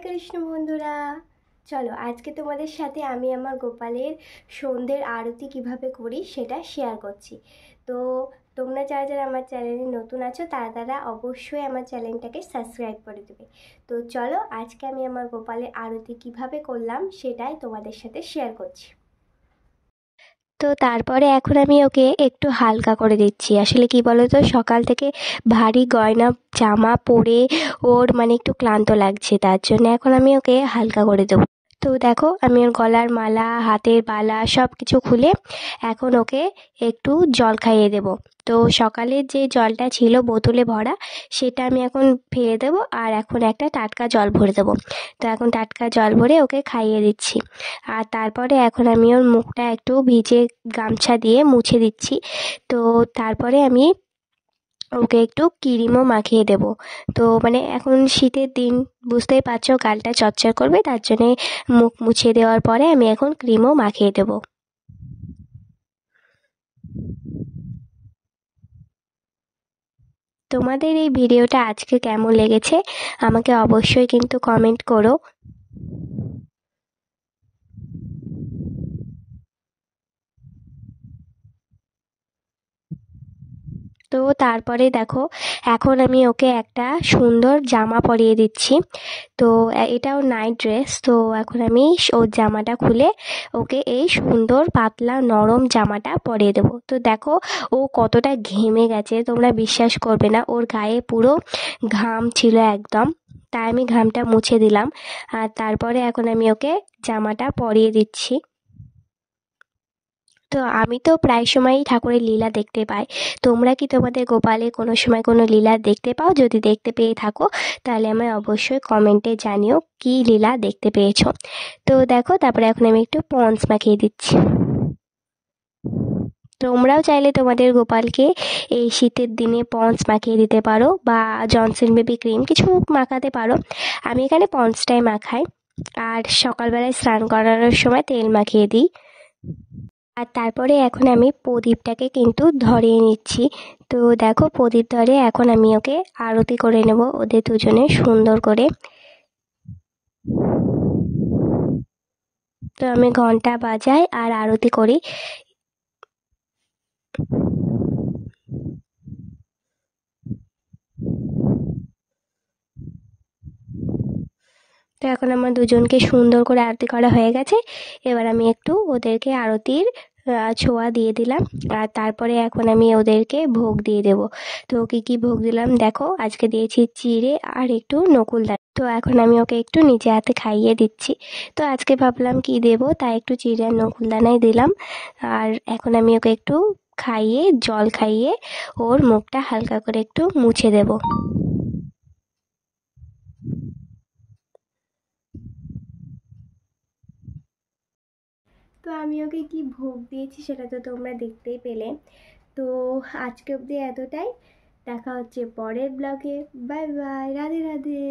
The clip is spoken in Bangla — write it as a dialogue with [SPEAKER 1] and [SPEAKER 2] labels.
[SPEAKER 1] কৃষ্ণ বন্ধুরা, চলো আজকে তোমাদের সাথে আমি আমার গোপালের সন্ধ্যের আরতি কিভাবে করি সেটা শেয়ার করছি। তো তোমরা যারা যারা আমার চ্যানেলে নতুন আছো তারা অবশ্যই আমার চ্যানেলটাকে সাবস্ক্রাইব করে দেবে। তো চলো আজকে আমি আমার গোপালের আরতি কিভাবে করলাম সেটাই তোমাদের সাথে শেয়ার করছি। তো তারপরে এখন আমি ওকে একটু হালকা করে দিচ্ছি। আসলে কি বলো তো, সকাল থেকে ভারী গয়না জামা পরে ওর একটু ক্লান্ত লাগছে, তার জন্য এখন আমি ওকে হালকা করে দেবো। তো দেখো আমি ওর গলার মালা, হাতের বালা সব কিছু খুলে এখন ওকে একটু জল খাইয়ে দেব। তো সকালের যে জলটা ছিল বোতলে ভরা, সেটা আমি এখন ফেলে দেবো আর এখন একটা টাটকা জল ভরে দেবো। তো এখন টাটকা জল ভরে ওকে খাইয়ে দিচ্ছি। আর তারপরে এখন আমি ওর মুখটা একটু ভিজে গামছা দিয়ে মুছে দিচ্ছি। তো তারপরে আমি ওকে একটু ক্রিমও মাখিয়ে দেব। তো এখন শীতের দিন, বুঝতেই পারছো গালটা চচ্চর করবে, তার জন্যে মুখ মুছে দেওয়ার পরে আমি এখন ক্রিমও মাখিয়ে দেব। তোমাদের এই ভিডিওটা আজকে কেমন লেগেছে আমাকে অবশ্যই কিন্তু কমেন্ট করো। তো তারপরে দেখো এখন আমি ওকে একটা সুন্দর জামা পরিয়ে দিচ্ছি। তো এটাও নাইট ড্রেস। তো এখন আমি ওর জামাটা খুলে ওকে এই সুন্দর পাতলা নরম জামাটা পরিয়ে দেবো। তো দেখো ও কতটা ঘেমে গেছে, তোমরা বিশ্বাস করবে না, ওর গায়ে পুরো ঘাম ছিল একদম। তাই আমি ঘামটা মুছে দিলাম। আর তারপরে এখন আমি ওকে জামাটা পরিয়ে দিচ্ছি। তো আমি তো প্রায় সময়ই ঠাকুরের লীলা দেখতে পাই। তোমরা কি তোমাদের গোপালে কোনো সময় কোনো লীলা দেখতে পাও? যদি দেখতে পেয়ে থাকো তাহলে আমায় অবশ্যই কমেন্টে জানিও কি লীলা দেখতে পেয়েছো। তো দেখো তারপরে এখন আমি একটু পন্স মাখিয়ে দিচ্ছি। তোমরাও চাইলে তোমাদের গোপালকে এই শীতের দিনে পন্স মাখিয়ে দিতে পারো বা জনসন বেবি ক্রিম কিছু মাখাতে পারো। আমি এখানে পন্সটাই মাখাই, আর সকালবেলায় স্নান করানোর সময় তেল মাখিয়ে দিই। আর তারপরে এখন আমি প্রদীপটাকে কিন্তু ধরিয়ে নিচ্ছি। তো দেখো প্রদীপ ধরে এখন আমি ওকে আরতি করে নেব ওদের দুজনে সুন্দর করে। তো আমি ঘন্টা বাজাই আর আরতি করি। তো এখন আমার দুজনকে সুন্দর করে আরতি করা হয়ে গেছে। এবার আমি একটু ওদেরকে আরতির ছোঁয়া দিয়ে দিলাম। আর তারপরে এখন আমি ওদেরকে ভোগ দিয়ে দেব। তো কী কী ভোগ দিলাম দেখো, আজকে দিয়েছি চিড়ে আর একটু নকুলদানা। তো এখন আমি ওকে একটু নিজে হাতে খাইয়ে দিচ্ছি। তো আজকে ভাবলাম কি দেব, তাই একটু চিড়ে আর নকুলদানাই দিলাম। আর এখন আমি ওকে একটু খাইয়ে জল খাইয়ে ওর মুখটা হালকা করে একটু মুছে দেব। তো আমি ওকে কি ভোগ দিয়েছি সেটা তো তোমরা দেখতেই পেলে। তো আজকে অবধি এতটাই। দেখা হচ্ছে পরের ব্লগে। Bye bye, Radhe Radhe.